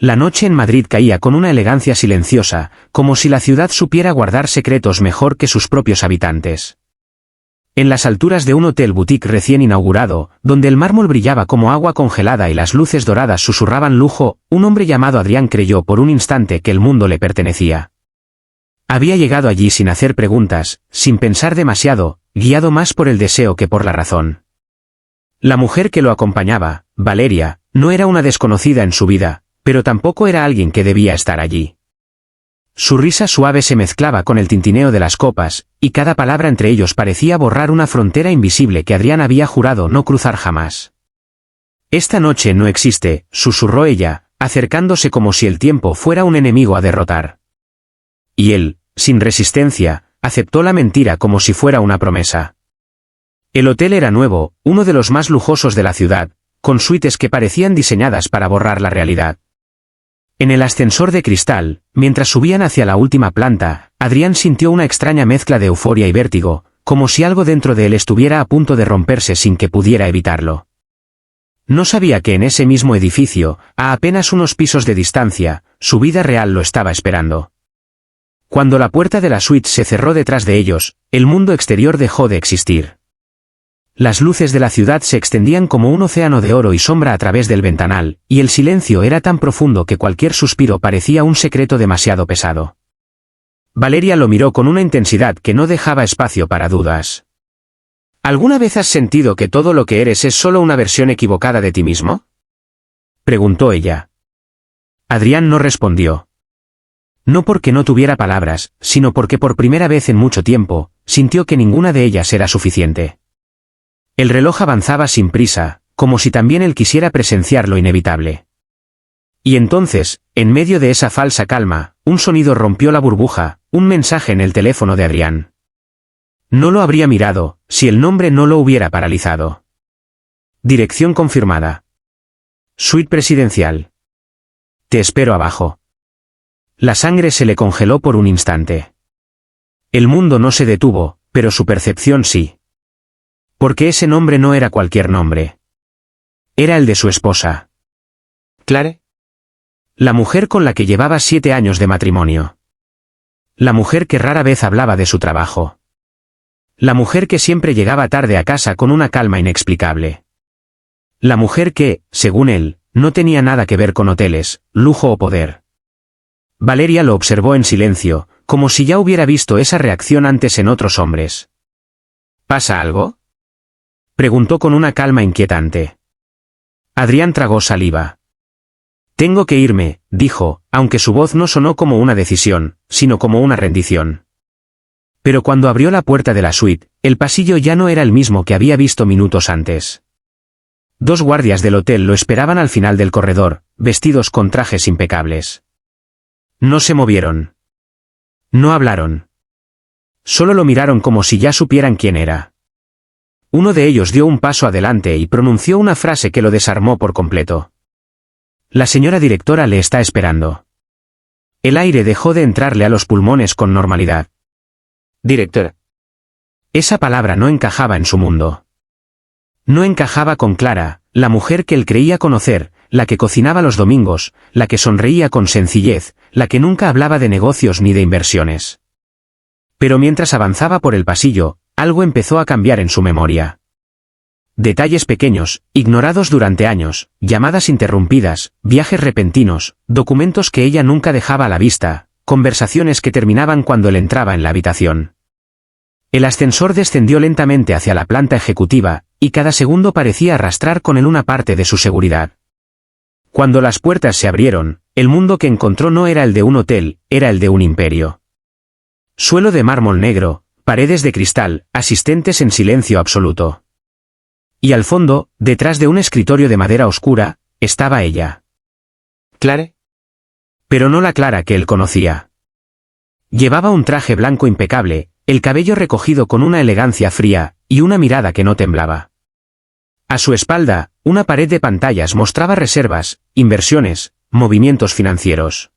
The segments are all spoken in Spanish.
La noche en Madrid caía con una elegancia silenciosa, como si la ciudad supiera guardar secretos mejor que sus propios habitantes. En las alturas de un hotel boutique recién inaugurado, donde el mármol brillaba como agua congelada y las luces doradas susurraban lujo, un hombre llamado Adrián creyó por un instante que el mundo le pertenecía. Había llegado allí sin hacer preguntas, sin pensar demasiado, guiado más por el deseo que por la razón. La mujer que lo acompañaba, Valeria, no era una desconocida en su vida, pero tampoco era alguien que debía estar allí. Su risa suave se mezclaba con el tintineo de las copas, y cada palabra entre ellos parecía borrar una frontera invisible que Adrián había jurado no cruzar jamás. «Esta noche no existe», susurró ella, acercándose como si el tiempo fuera un enemigo a derrotar. Y él, sin resistencia, aceptó la mentira como si fuera una promesa. El hotel era nuevo, uno de los más lujosos de la ciudad, con suites que parecían diseñadas para borrar la realidad. En el ascensor de cristal, mientras subían hacia la última planta, Adrián sintió una extraña mezcla de euforia y vértigo, como si algo dentro de él estuviera a punto de romperse sin que pudiera evitarlo. No sabía que en ese mismo edificio, a apenas unos pisos de distancia, su vida real lo estaba esperando. Cuando la puerta de la suite se cerró detrás de ellos, el mundo exterior dejó de existir. Las luces de la ciudad se extendían como un océano de oro y sombra a través del ventanal, y el silencio era tan profundo que cualquier suspiro parecía un secreto demasiado pesado. Valeria lo miró con una intensidad que no dejaba espacio para dudas. ¿Alguna vez has sentido que todo lo que eres es solo una versión equivocada de ti mismo?, preguntó ella. Adrián no respondió. No porque no tuviera palabras, sino porque por primera vez en mucho tiempo, sintió que ninguna de ellas era suficiente. El reloj avanzaba sin prisa, como si también él quisiera presenciar lo inevitable. Y entonces, en medio de esa falsa calma, un sonido rompió la burbuja, un mensaje en el teléfono de Adrián. No lo habría mirado, si el nombre no lo hubiera paralizado. Dirección confirmada. Suite presidencial. Te espero abajo. La sangre se le congeló por un instante. El mundo no se detuvo, pero su percepción sí. Porque ese nombre no era cualquier nombre. Era el de su esposa. Clare. La mujer con la que llevaba 7 años de matrimonio. La mujer que rara vez hablaba de su trabajo. La mujer que siempre llegaba tarde a casa con una calma inexplicable. La mujer que, según él, no tenía nada que ver con hoteles, lujo o poder. Valeria lo observó en silencio, como si ya hubiera visto esa reacción antes en otros hombres. ¿Pasa algo?, preguntó con una calma inquietante. Adrián tragó saliva. Tengo que irme, dijo, aunque su voz no sonó como una decisión, sino como una rendición. Pero cuando abrió la puerta de la suite, el pasillo ya no era el mismo que había visto minutos antes. 2 guardias del hotel lo esperaban al final del corredor, vestidos con trajes impecables. No se movieron. No hablaron. Solo lo miraron como si ya supieran quién era. Uno de ellos dio un paso adelante y pronunció una frase que lo desarmó por completo. La señora directora le está esperando. El aire dejó de entrarle a los pulmones con normalidad. Directora. Esa palabra no encajaba en su mundo. No encajaba con Clara, la mujer que él creía conocer, la que cocinaba los domingos, la que sonreía con sencillez, la que nunca hablaba de negocios ni de inversiones. Pero mientras avanzaba por el pasillo, algo empezó a cambiar en su memoria. Detalles pequeños, ignorados durante años, llamadas interrumpidas, viajes repentinos, documentos que ella nunca dejaba a la vista, conversaciones que terminaban cuando él entraba en la habitación. El ascensor descendió lentamente hacia la planta ejecutiva, y cada segundo parecía arrastrar con él una parte de su seguridad. Cuando las puertas se abrieron, el mundo que encontró no era el de un hotel, era el de un imperio. Suelo de mármol negro, paredes de cristal, asistentes en silencio absoluto. Y al fondo, detrás de un escritorio de madera oscura, estaba ella. ¿Clare? Pero no la Clara que él conocía. Llevaba un traje blanco impecable, el cabello recogido con una elegancia fría, y una mirada que no temblaba. A su espalda, una pared de pantallas mostraba reservas, inversiones, movimientos financieros.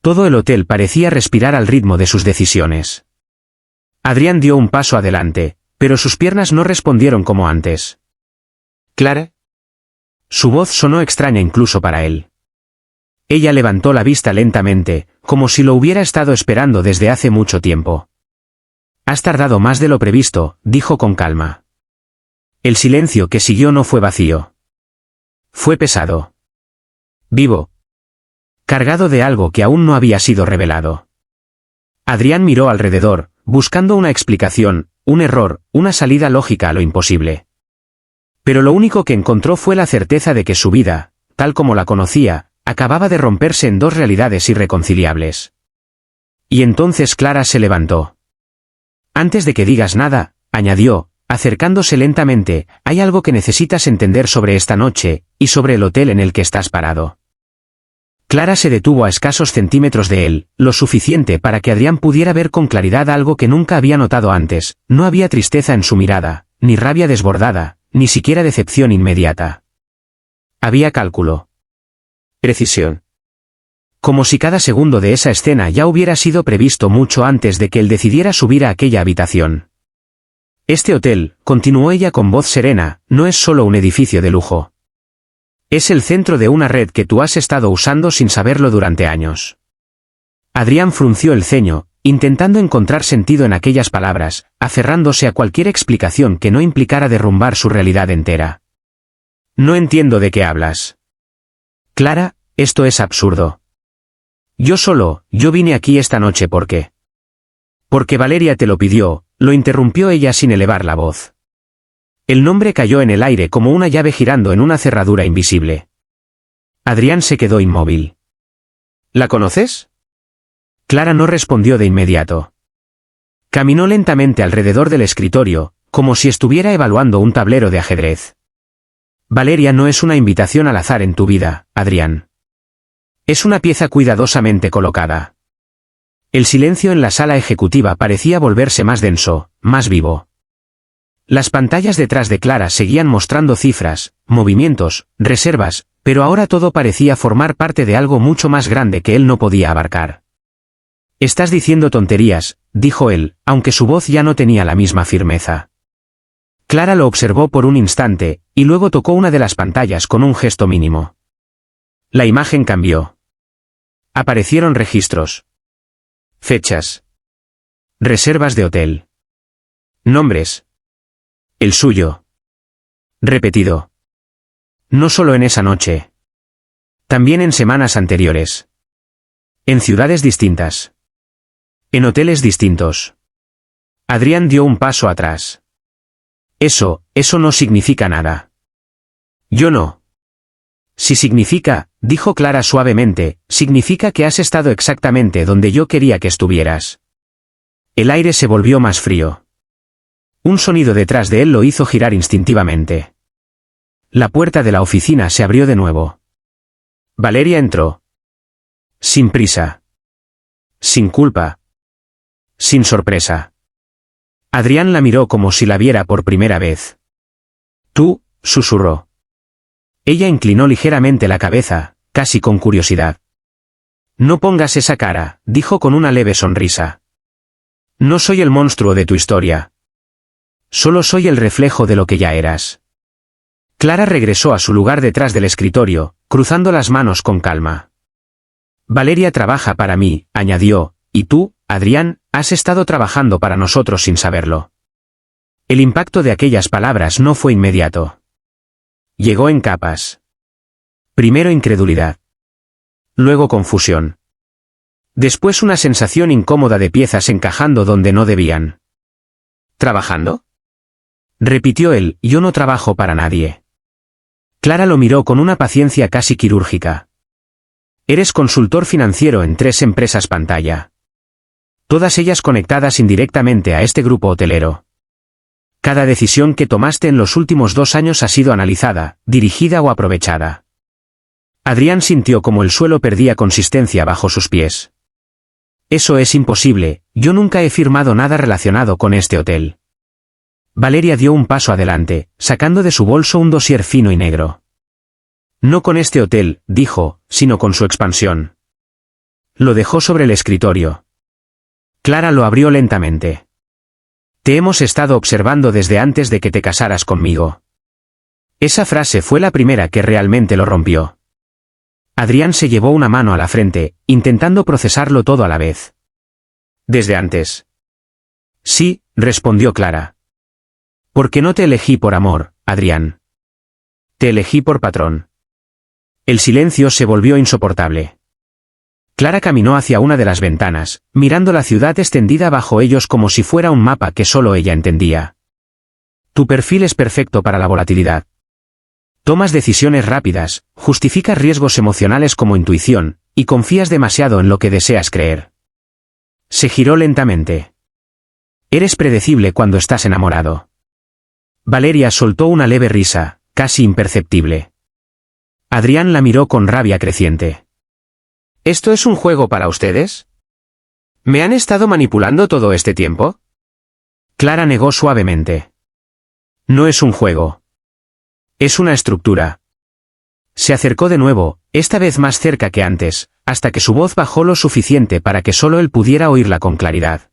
Todo el hotel parecía respirar al ritmo de sus decisiones. Adrián dio un paso adelante, pero sus piernas no respondieron como antes. ¿Clara? Su voz sonó extraña incluso para él. Ella levantó la vista lentamente, como si lo hubiera estado esperando desde hace mucho tiempo. «Has tardado más de lo previsto», dijo con calma. El silencio que siguió no fue vacío. Fue pesado. Vivo. Cargado de algo que aún no había sido revelado. Adrián miró alrededor, buscando una explicación, un error, una salida lógica a lo imposible. Pero lo único que encontró fue la certeza de que su vida, tal como la conocía, acababa de romperse en dos realidades irreconciliables. Y entonces Clara se levantó. «Antes de que digas nada», añadió, acercándose lentamente, «hay algo que necesitas entender sobre esta noche, y sobre el hotel en el que estás parado». Clara se detuvo a escasos centímetros de él, lo suficiente para que Adrián pudiera ver con claridad algo que nunca había notado antes. No había tristeza en su mirada, ni rabia desbordada, ni siquiera decepción inmediata. Había cálculo. Precisión. Como si cada segundo de esa escena ya hubiera sido previsto mucho antes de que él decidiera subir a aquella habitación. «Este hotel», continuó ella con voz serena, «no es solo un edificio de lujo. Es el centro de una red que tú has estado usando sin saberlo durante años». Adrián frunció el ceño, intentando encontrar sentido en aquellas palabras, aferrándose a cualquier explicación que no implicara derrumbar su realidad entera. «No entiendo de qué hablas». «Clara, esto es absurdo. Yo vine aquí esta noche porque Valeria te lo pidió», lo interrumpió ella sin elevar la voz. El nombre cayó en el aire como una llave girando en una cerradura invisible. Adrián se quedó inmóvil. «¿La conoces?» Clara no respondió de inmediato. Caminó lentamente alrededor del escritorio, como si estuviera evaluando un tablero de ajedrez. «Valeria no es una invitación al azar en tu vida, Adrián. Es una pieza cuidadosamente colocada». El silencio en la sala ejecutiva parecía volverse más denso, más vivo. Las pantallas detrás de Clara seguían mostrando cifras, movimientos, reservas, pero ahora todo parecía formar parte de algo mucho más grande que él no podía abarcar. «Estás diciendo tonterías», dijo él, aunque su voz ya no tenía la misma firmeza. Clara lo observó por un instante, y luego tocó una de las pantallas con un gesto mínimo. La imagen cambió. Aparecieron registros. Fechas. Reservas de hotel. Nombres. El suyo. Repetido. No solo en esa noche. También en semanas anteriores. En ciudades distintas. En hoteles distintos. Adrián dio un paso atrás. Eso no significa nada. Yo no. Si significa, dijo Clara suavemente, significa que has estado exactamente donde yo quería que estuvieras. El aire se volvió más frío. Un sonido detrás de él lo hizo girar instintivamente. La puerta de la oficina se abrió de nuevo. Valeria entró. Sin prisa. Sin culpa. Sin sorpresa. Adrián la miró como si la viera por primera vez. «Tú», susurró. Ella inclinó ligeramente la cabeza, casi con curiosidad. «No pongas esa cara», dijo con una leve sonrisa. «No soy el monstruo de tu historia. Solo soy el reflejo de lo que ya eras». Clara regresó a su lugar detrás del escritorio, cruzando las manos con calma. «Valeria trabaja para mí», añadió, «y tú, Adrián, has estado trabajando para nosotros sin saberlo». El impacto de aquellas palabras no fue inmediato. Llegó en capas. Primero incredulidad. Luego confusión. Después una sensación incómoda de piezas encajando donde no debían. ¿Trabajando?, repitió él, «yo no trabajo para nadie». Clara lo miró con una paciencia casi quirúrgica. «Eres consultor financiero en 3 empresas pantalla. Todas ellas conectadas indirectamente a este grupo hotelero. Cada decisión que tomaste en los últimos 2 años ha sido analizada, dirigida o aprovechada». Adrián sintió como el suelo perdía consistencia bajo sus pies. «Eso es imposible, yo nunca he firmado nada relacionado con este hotel». Valeria dio un paso adelante, sacando de su bolso un dossier fino y negro. «No con este hotel», dijo, «sino con su expansión». Lo dejó sobre el escritorio. Clara lo abrió lentamente. «Te hemos estado observando desde antes de que te casaras conmigo». Esa frase fue la primera que realmente lo rompió. Adrián se llevó una mano a la frente, intentando procesarlo todo a la vez. «¿Desde antes?» «Sí», respondió Clara. «Porque no te elegí por amor, Adrián. Te elegí por patrón». El silencio se volvió insoportable. Clara caminó hacia una de las ventanas, mirando la ciudad extendida bajo ellos como si fuera un mapa que solo ella entendía. «Tu perfil es perfecto para la volatilidad. Tomas decisiones rápidas, justificas riesgos emocionales como intuición, y confías demasiado en lo que deseas creer». Se giró lentamente. «Eres predecible cuando estás enamorado». Valeria soltó una leve risa, casi imperceptible. Adrián la miró con rabia creciente. «¿Esto es un juego para ustedes? ¿Me han estado manipulando todo este tiempo?» Clara negó suavemente. «No es un juego. Es una estructura». Se acercó de nuevo, esta vez más cerca que antes, hasta que su voz bajó lo suficiente para que solo él pudiera oírla con claridad.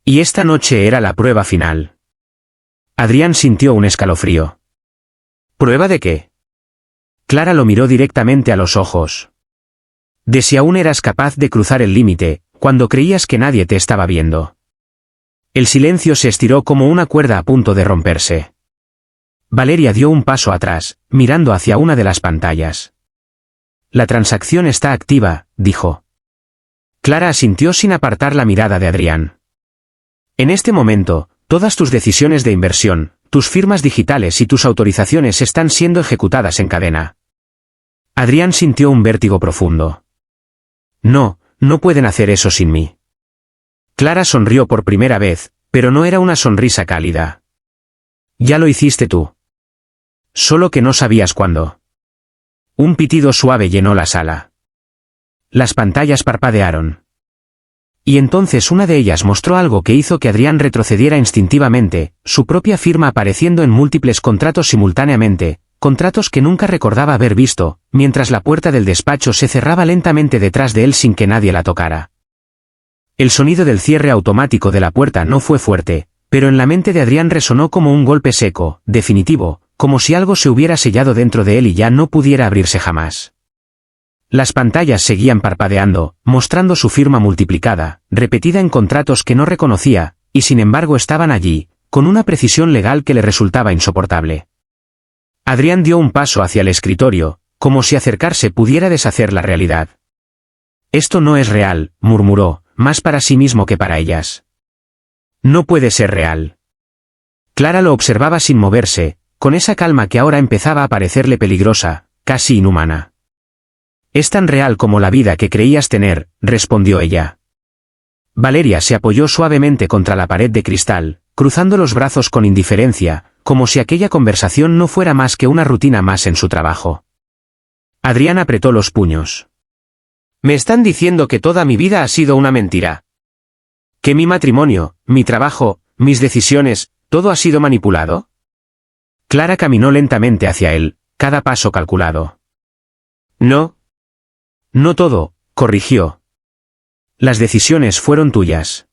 Y esta noche era la prueba final. Adrián sintió un escalofrío. ¿Prueba de qué? Clara lo miró directamente a los ojos. De si aún eras capaz de cruzar el límite, cuando creías que nadie te estaba viendo. El silencio se estiró como una cuerda a punto de romperse. Valeria dio un paso atrás, mirando hacia una de las pantallas. «La transacción está activa», dijo. Clara asintió sin apartar la mirada de Adrián. «En este momento, todas tus decisiones de inversión, tus firmas digitales y tus autorizaciones están siendo ejecutadas en cadena». Adrián sintió un vértigo profundo. «No, no pueden hacer eso sin mí». Clara sonrió por primera vez, pero no era una sonrisa cálida. «Ya lo hiciste tú. Solo que no sabías cuándo». Un pitido suave llenó la sala. Las pantallas parpadearon. Y entonces una de ellas mostró algo que hizo que Adrián retrocediera instintivamente, su propia firma apareciendo en múltiples contratos simultáneamente, contratos que nunca recordaba haber visto, mientras la puerta del despacho se cerraba lentamente detrás de él sin que nadie la tocara. El sonido del cierre automático de la puerta no fue fuerte, pero en la mente de Adrián resonó como un golpe seco, definitivo, como si algo se hubiera sellado dentro de él y ya no pudiera abrirse jamás. Las pantallas seguían parpadeando, mostrando su firma multiplicada, repetida en contratos que no reconocía, y sin embargo estaban allí, con una precisión legal que le resultaba insoportable. Adrián dio un paso hacia el escritorio, como si acercarse pudiera deshacer la realidad. «Esto no es real», murmuró, más para sí mismo que para ellas. «No puede ser real». Clara lo observaba sin moverse, con esa calma que ahora empezaba a parecerle peligrosa, casi inhumana. «Es tan real como la vida que creías tener», respondió ella. Valeria se apoyó suavemente contra la pared de cristal, cruzando los brazos con indiferencia, como si aquella conversación no fuera más que una rutina más en su trabajo. Adrián apretó los puños. «¿Me están diciendo que toda mi vida ha sido una mentira? ¿Que mi matrimonio, mi trabajo, mis decisiones, todo ha sido manipulado?» Clara caminó lentamente hacia él, cada paso calculado. «No. No todo», corrigió. «Las decisiones fueron tuyas.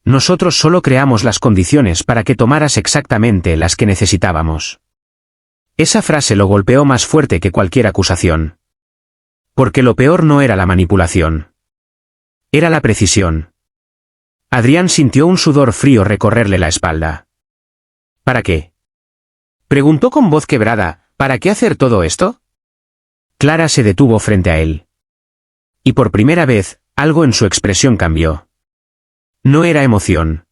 Nosotros solo creamos las condiciones para que tomaras exactamente las que necesitábamos». Esa frase lo golpeó más fuerte que cualquier acusación. Porque lo peor no era la manipulación. Era la precisión. Adrián sintió un sudor frío recorrerle la espalda. «¿Para qué?», preguntó con voz quebrada. «¿Para qué hacer todo esto?». Clara se detuvo frente a él. Y por primera vez, algo en su expresión cambió. No era emoción.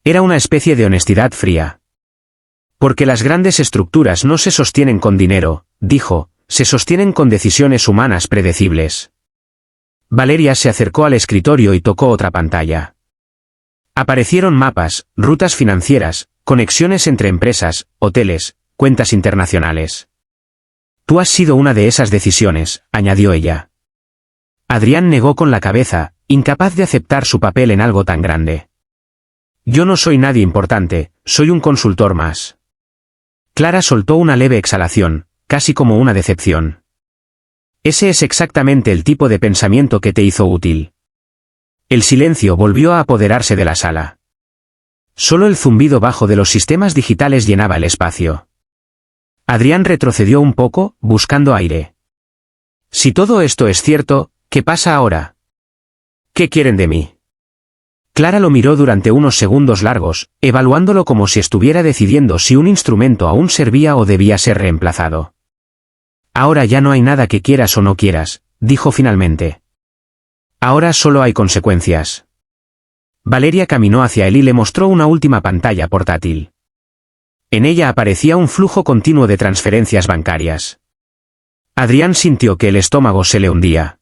Era una especie de honestidad fría. «Porque las grandes estructuras no se sostienen con dinero», dijo, «se sostienen con decisiones humanas predecibles». Valeria se acercó al escritorio y tocó otra pantalla. Aparecieron mapas, rutas financieras, conexiones entre empresas, hoteles, cuentas internacionales. «Tú has sido una de esas decisiones», añadió ella. Adrián negó con la cabeza, incapaz de aceptar su papel en algo tan grande. «Yo no soy nadie importante, soy un consultor más». Clara soltó una leve exhalación, casi como una decepción. «Ese es exactamente el tipo de pensamiento que te hizo útil». El silencio volvió a apoderarse de la sala. Solo el zumbido bajo de los sistemas digitales llenaba el espacio. Adrián retrocedió un poco, buscando aire. Si todo esto es cierto, ¿qué pasa ahora? ¿Qué quieren de mí? Clara lo miró durante unos segundos largos, evaluándolo como si estuviera decidiendo si un instrumento aún servía o debía ser reemplazado. Ahora ya no hay nada que quieras o no quieras, dijo finalmente. Ahora solo hay consecuencias. Valeria caminó hacia él y le mostró una última pantalla portátil. En ella aparecía un flujo continuo de transferencias bancarias. Adrián sintió que el estómago se le hundía.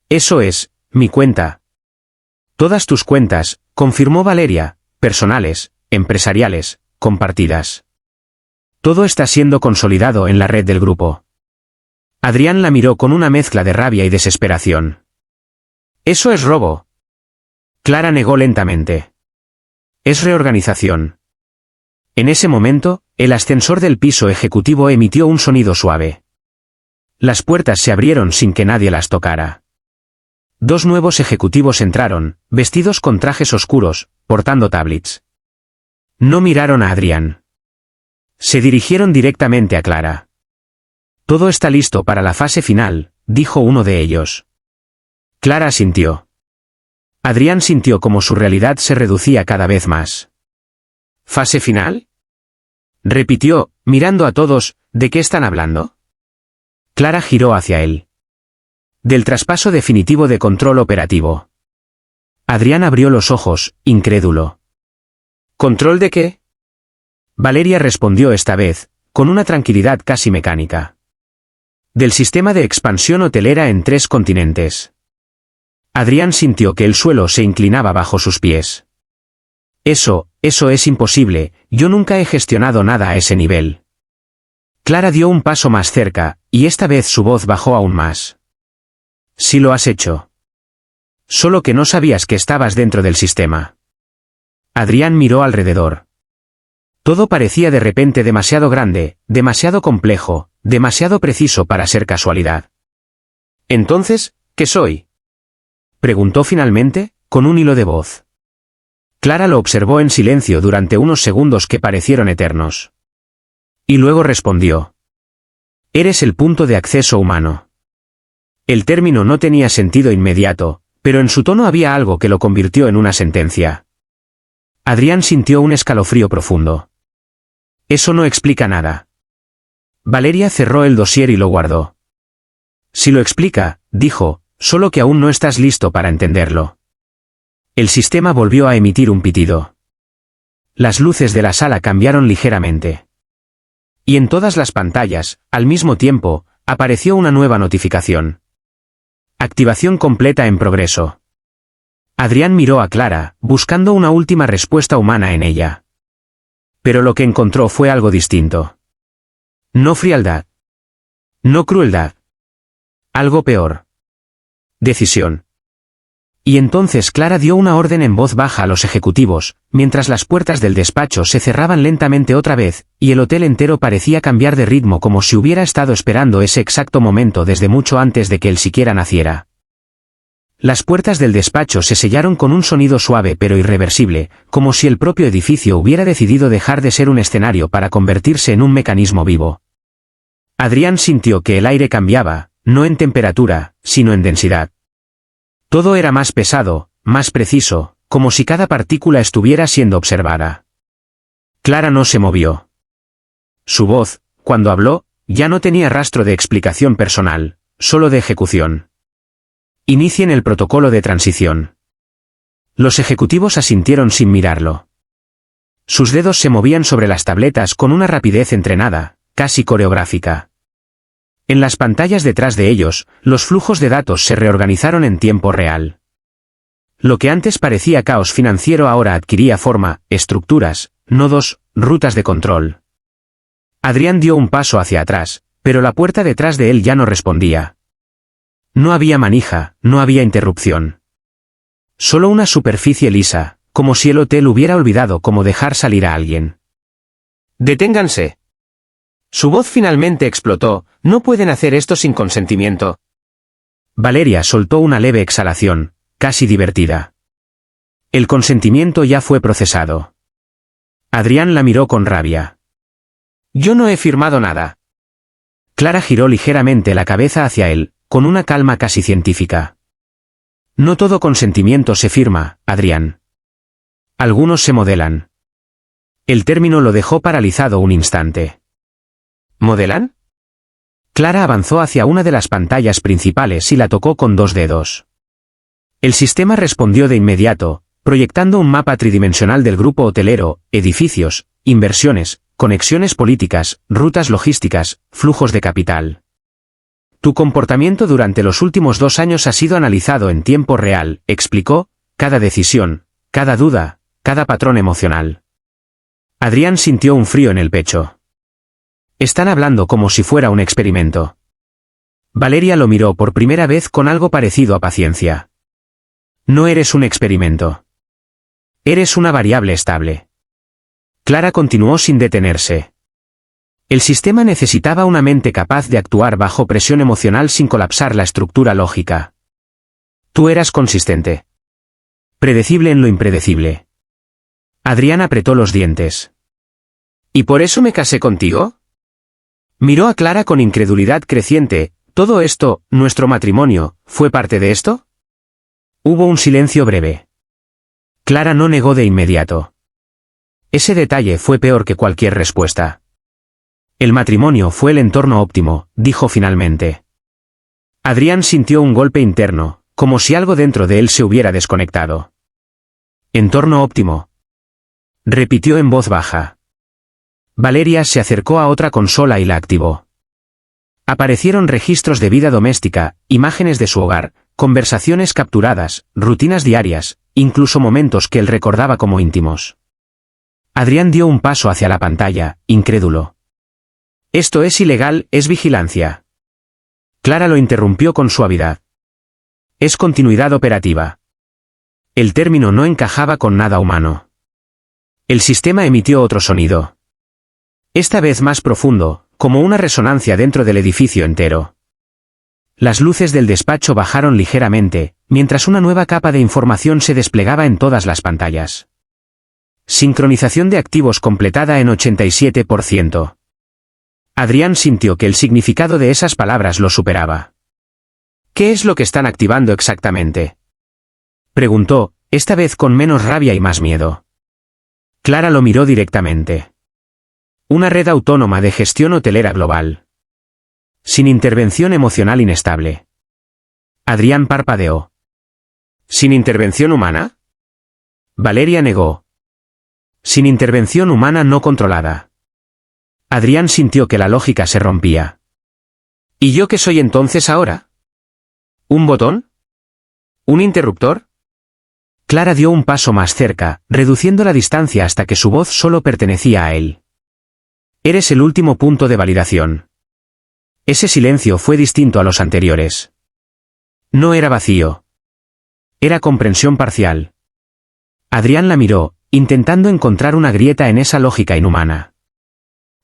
Eso es, mi cuenta. Todas tus cuentas, confirmó Valeria, personales, empresariales, compartidas. Todo está siendo consolidado en la red del grupo. Adrián la miró con una mezcla de rabia y desesperación. Eso es robo. Clara negó lentamente. Es reorganización. En ese momento, el ascensor del piso ejecutivo emitió un sonido suave. Las puertas se abrieron sin que nadie las tocara. Dos nuevos ejecutivos entraron, vestidos con trajes oscuros, portando tablets. No miraron a Adrián. Se dirigieron directamente a Clara. Todo está listo para la fase final, dijo uno de ellos. Clara asintió. Adrián sintió como su realidad se reducía cada vez más. ¿Fase final? Repitió, mirando a todos, ¿de qué están hablando? Clara giró hacia él. Del traspaso definitivo de control operativo. Adrián abrió los ojos, incrédulo. ¿Control de qué? Valeria respondió esta vez, con una tranquilidad casi mecánica. Del sistema de expansión hotelera en 3 continentes. Adrián sintió que el suelo se inclinaba bajo sus pies. Eso es imposible, yo nunca he gestionado nada a ese nivel. Clara dio un paso más cerca, y esta vez su voz bajó aún más. Sí lo has hecho. Solo que no sabías que estabas dentro del sistema. Adrián miró alrededor. Todo parecía de repente demasiado grande, demasiado complejo, demasiado preciso para ser casualidad. Entonces, ¿qué soy? Preguntó finalmente, con un hilo de voz. Clara lo observó en silencio durante unos segundos que parecieron eternos. Y luego respondió. Eres el punto de acceso humano. El término no tenía sentido inmediato, pero en su tono había algo que lo convirtió en una sentencia. Adrián sintió un escalofrío profundo. Eso no explica nada. Valeria cerró el dossier y lo guardó. Si lo explica, dijo, solo que aún no estás listo para entenderlo. El sistema volvió a emitir un pitido. Las luces de la sala cambiaron ligeramente. Y en todas las pantallas, al mismo tiempo, apareció una nueva notificación. Activación completa en progreso. Adrián miró a Clara, buscando una última respuesta humana en ella. Pero lo que encontró fue algo distinto. No frialdad. No crueldad. Algo peor. Decisión. Y entonces Clara dio una orden en voz baja a los ejecutivos, mientras las puertas del despacho se cerraban lentamente otra vez, y el hotel entero parecía cambiar de ritmo como si hubiera estado esperando ese exacto momento desde mucho antes de que él siquiera naciera. Las puertas del despacho se sellaron con un sonido suave pero irreversible, como si el propio edificio hubiera decidido dejar de ser un escenario para convertirse en un mecanismo vivo. Adrián sintió que el aire cambiaba, no en temperatura, sino en densidad. Todo era más pesado, más preciso, como si cada partícula estuviera siendo observada. Clara no se movió. Su voz, cuando habló, ya no tenía rastro de explicación personal, solo de ejecución. Inicien el protocolo de transición. Los ejecutivos asintieron sin mirarlo. Sus dedos se movían sobre las tabletas con una rapidez entrenada, casi coreográfica. En las pantallas detrás de ellos, los flujos de datos se reorganizaron en tiempo real. Lo que antes parecía caos financiero ahora adquiría forma, estructuras, nodos, rutas de control. Adrián dio un paso hacia atrás, pero la puerta detrás de él ya no respondía. No había manija, no había interrupción. Solo una superficie lisa, como si el hotel hubiera olvidado cómo dejar salir a alguien. ¡Deténganse! Su voz finalmente explotó, no pueden hacer esto sin consentimiento. Valeria soltó una leve exhalación, casi divertida. El consentimiento ya fue procesado. Adrián la miró con rabia. Yo no he firmado nada. Clara giró ligeramente la cabeza hacia él, con una calma casi científica. No todo consentimiento se firma, Adrián. Algunos se modelan. El término lo dejó paralizado un instante. ¿Modelan? Clara avanzó hacia una de las pantallas principales y la tocó con 2 dedos. El sistema respondió de inmediato, proyectando un mapa tridimensional del grupo hotelero, edificios, inversiones, conexiones políticas, rutas logísticas, flujos de capital. Tu comportamiento durante los últimos 2 años ha sido analizado en tiempo real, explicó, cada decisión, cada duda, cada patrón emocional. Adrián sintió un frío en el pecho. Están hablando como si fuera un experimento. Valeria lo miró por primera vez con algo parecido a paciencia. No eres un experimento. Eres una variable estable. Clara continuó sin detenerse. El sistema necesitaba una mente capaz de actuar bajo presión emocional sin colapsar la estructura lógica. Tú eras consistente. Predecible en lo impredecible. Adrián apretó los dientes. ¿Y por eso me casé contigo? Miró a Clara con incredulidad creciente. ¿Todo esto, nuestro matrimonio, fue parte de esto? Hubo un silencio breve. Clara no negó de inmediato. Ese detalle fue peor que cualquier respuesta. El matrimonio fue el entorno óptimo, dijo finalmente. Adrián sintió un golpe interno, como si algo dentro de él se hubiera desconectado. Entorno óptimo. Repitió en voz baja. Valeria se acercó a otra consola y la activó. Aparecieron registros de vida doméstica, imágenes de su hogar, conversaciones capturadas, rutinas diarias, incluso momentos que él recordaba como íntimos. Adrián dio un paso hacia la pantalla, incrédulo. Esto es ilegal, es vigilancia. Clara lo interrumpió con suavidad. Es continuidad operativa. El término no encajaba con nada humano. El sistema emitió otro sonido. Esta vez más profundo, como una resonancia dentro del edificio entero. Las luces del despacho bajaron ligeramente, mientras una nueva capa de información se desplegaba en todas las pantallas. Sincronización de activos completada en 87%. Adrián sintió que el significado de esas palabras lo superaba. ¿Qué es lo que están activando exactamente? Preguntó, esta vez con menos rabia y más miedo. Clara lo miró directamente. Una red autónoma de gestión hotelera global. Sin intervención emocional inestable. Adrián parpadeó. ¿Sin intervención humana? Valeria negó. Sin intervención humana no controlada. Adrián sintió que la lógica se rompía. ¿Y yo qué soy entonces ahora? ¿Un botón? ¿Un interruptor? Clara dio un paso más cerca, reduciendo la distancia hasta que su voz solo pertenecía a él. Eres el último punto de validación. Ese silencio fue distinto a los anteriores. No era vacío. Era comprensión parcial. Adrián la miró, intentando encontrar una grieta en esa lógica inhumana.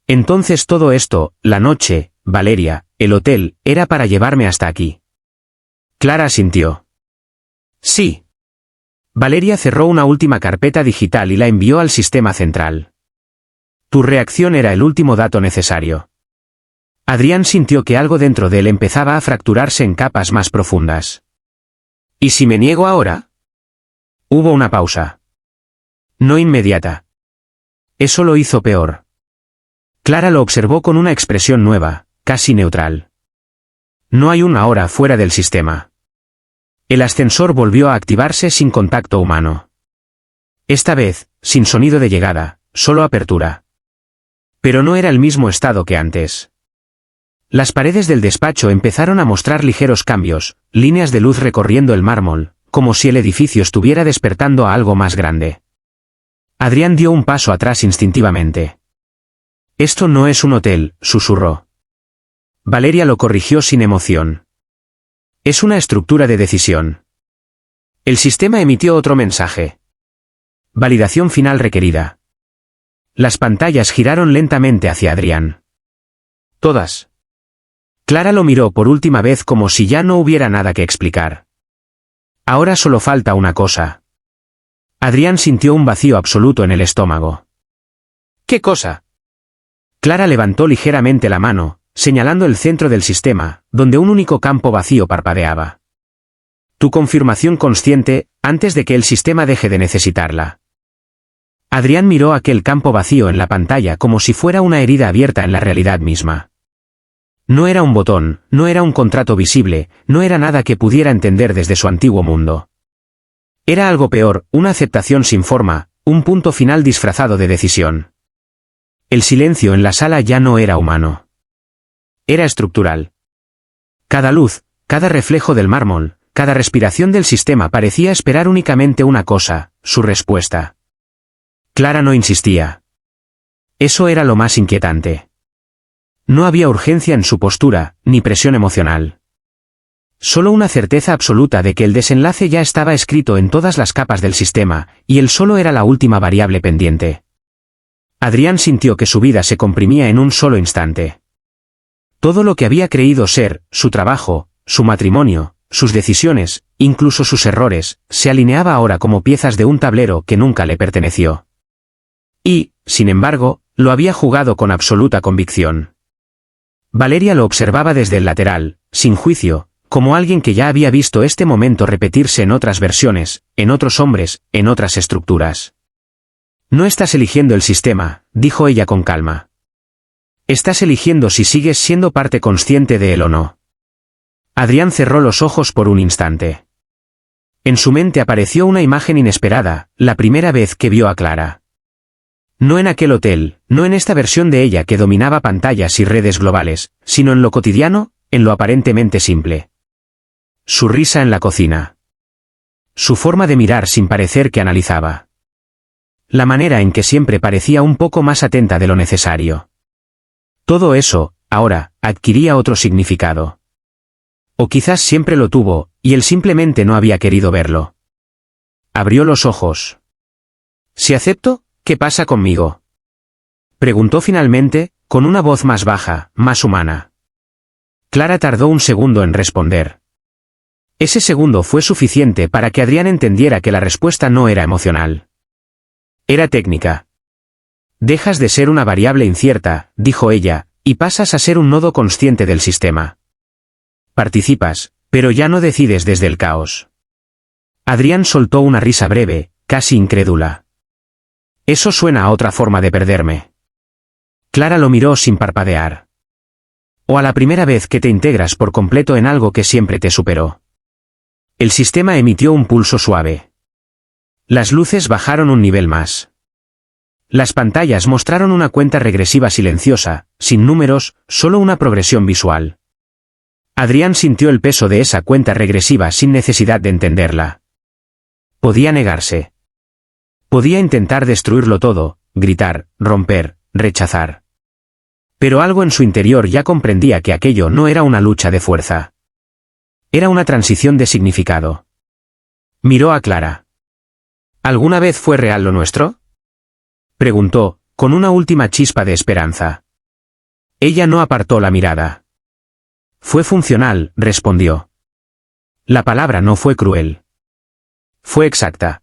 Entonces todo esto, la noche, Valeria, el hotel, era para llevarme hasta aquí. Clara asintió. Sí. Valeria cerró una última carpeta digital y la envió al sistema central. Tu reacción era el último dato necesario. Adrián sintió que algo dentro de él empezaba a fracturarse en capas más profundas. ¿Y si me niego ahora? Hubo una pausa. No inmediata. Eso lo hizo peor. Clara lo observó con una expresión nueva, casi neutral. No hay una hora fuera del sistema. El ascensor volvió a activarse sin contacto humano. Esta vez, sin sonido de llegada, solo apertura. Pero no era el mismo estado que antes. Las paredes del despacho empezaron a mostrar ligeros cambios, líneas de luz recorriendo el mármol, como si el edificio estuviera despertando a algo más grande. Adrián dio un paso atrás instintivamente. Esto no es un hotel, susurró. Valeria lo corrigió sin emoción. Es una estructura de decisión. El sistema emitió otro mensaje. Validación final requerida. Las pantallas giraron lentamente hacia Adrián. Todas. Clara lo miró por última vez como si ya no hubiera nada que explicar. Ahora solo falta una cosa. Adrián sintió un vacío absoluto en el estómago. ¿Qué cosa? Clara levantó ligeramente la mano, señalando el centro del sistema, donde un único campo vacío parpadeaba. Tu confirmación consciente, antes de que el sistema deje de necesitarla. Adrián miró aquel campo vacío en la pantalla como si fuera una herida abierta en la realidad misma. No era un botón, no era un contrato visible, no era nada que pudiera entender desde su antiguo mundo. Era algo peor, una aceptación sin forma, un punto final disfrazado de decisión. El silencio en la sala ya no era humano. Era estructural. Cada luz, cada reflejo del mármol, cada respiración del sistema parecía esperar únicamente una cosa, su respuesta. Clara no insistía. Eso era lo más inquietante. No había urgencia en su postura, ni presión emocional. Solo una certeza absoluta de que el desenlace ya estaba escrito en todas las capas del sistema, y él solo era la última variable pendiente. Adrián sintió que su vida se comprimía en un solo instante. Todo lo que había creído ser, su trabajo, su matrimonio, sus decisiones, incluso sus errores, se alineaba ahora como piezas de un tablero que nunca le perteneció. Y, sin embargo, lo había jugado con absoluta convicción. Valeria lo observaba desde el lateral, sin juicio, como alguien que ya había visto este momento repetirse en otras versiones, en otros hombres, en otras estructuras. No estás eligiendo el sistema, dijo ella con calma. Estás eligiendo si sigues siendo parte consciente de él o no. Adrián cerró los ojos por un instante. En su mente apareció una imagen inesperada, la primera vez que vio a Clara. No en aquel hotel, no en esta versión de ella que dominaba pantallas y redes globales, sino en lo cotidiano, en lo aparentemente simple. Su risa en la cocina. Su forma de mirar sin parecer que analizaba. La manera en que siempre parecía un poco más atenta de lo necesario. Todo eso, ahora, adquiría otro significado. O quizás siempre lo tuvo, y él simplemente no había querido verlo. Abrió los ojos. Si acepto, ¿qué pasa conmigo? Preguntó finalmente, con una voz más baja, más humana. Clara tardó un segundo en responder. Ese segundo fue suficiente para que Adrián entendiera que la respuesta no era emocional. Era técnica. Dejas de ser una variable incierta, dijo ella, y pasas a ser un nodo consciente del sistema. Participas, pero ya no decides desde el caos. Adrián soltó una risa breve, casi incrédula. Eso suena a otra forma de perderme. Clara lo miró sin parpadear. O a la primera vez que te integras por completo en algo que siempre te superó. El sistema emitió un pulso suave. Las luces bajaron un nivel más. Las pantallas mostraron una cuenta regresiva silenciosa, sin números, solo una progresión visual. Adrián sintió el peso de esa cuenta regresiva sin necesidad de entenderla. Podía negarse. Podía intentar destruirlo todo, gritar, romper, rechazar. Pero algo en su interior ya comprendía que aquello no era una lucha de fuerza. Era una transición de significado. Miró a Clara. ¿Alguna vez fue real lo nuestro? Preguntó, con una última chispa de esperanza. Ella no apartó la mirada. Fue funcional, respondió. La palabra no fue cruel. Fue exacta.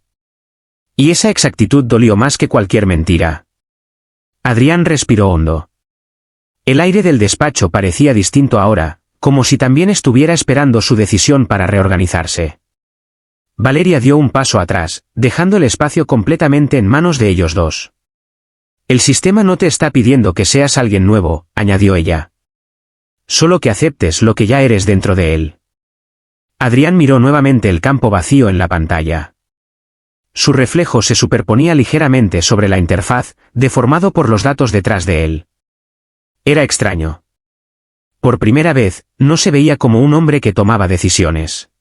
Y esa exactitud dolió más que cualquier mentira. Adrián respiró hondo. El aire del despacho parecía distinto ahora, como si también estuviera esperando su decisión para reorganizarse. Valeria dio un paso atrás, dejando el espacio completamente en manos de ellos dos. El sistema no te está pidiendo que seas alguien nuevo, añadió ella. Solo que aceptes lo que ya eres dentro de él. Adrián miró nuevamente el campo vacío en la pantalla. Su reflejo se superponía ligeramente sobre la interfaz, deformado por los datos detrás de él. Era extraño. Por primera vez, no se veía como un hombre que tomaba decisiones.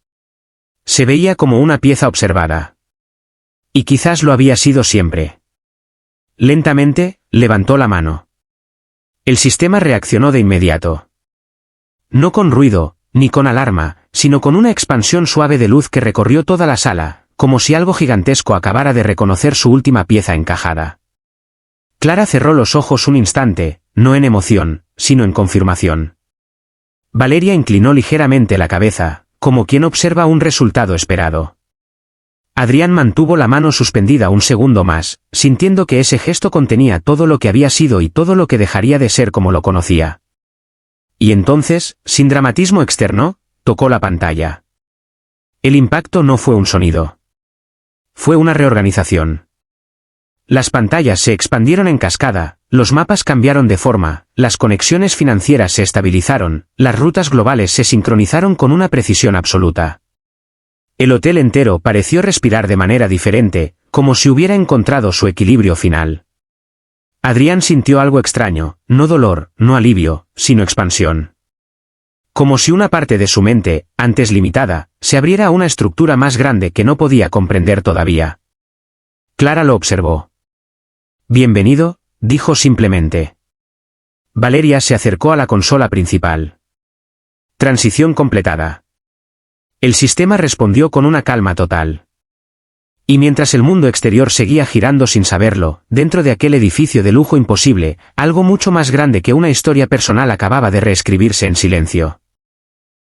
Se veía como una pieza observada. Y quizás lo había sido siempre. Lentamente, levantó la mano. El sistema reaccionó de inmediato. No con ruido, ni con alarma, sino con una expansión suave de luz que recorrió toda la sala, como si algo gigantesco acabara de reconocer su última pieza encajada. Clara cerró los ojos un instante, no en emoción, sino en confirmación. Valeria inclinó ligeramente la cabeza, como quien observa un resultado esperado. Adrián mantuvo la mano suspendida un segundo más, sintiendo que ese gesto contenía todo lo que había sido y todo lo que dejaría de ser como lo conocía. Y entonces, sin dramatismo externo, tocó la pantalla. El impacto no fue un sonido. Fue una reorganización. Las pantallas se expandieron en cascada, los mapas cambiaron de forma, las conexiones financieras se estabilizaron, las rutas globales se sincronizaron con una precisión absoluta. El hotel entero pareció respirar de manera diferente, como si hubiera encontrado su equilibrio final. Adrián sintió algo extraño, no dolor, no alivio, sino expansión. Como si una parte de su mente, antes limitada, se abriera a una estructura más grande que no podía comprender todavía. Clara lo observó. «Bienvenido», dijo simplemente. Valeria se acercó a la consola principal. Transición completada. El sistema respondió con una calma total. Y mientras el mundo exterior seguía girando sin saberlo, dentro de aquel edificio de lujo imposible, algo mucho más grande que una historia personal acababa de reescribirse en silencio.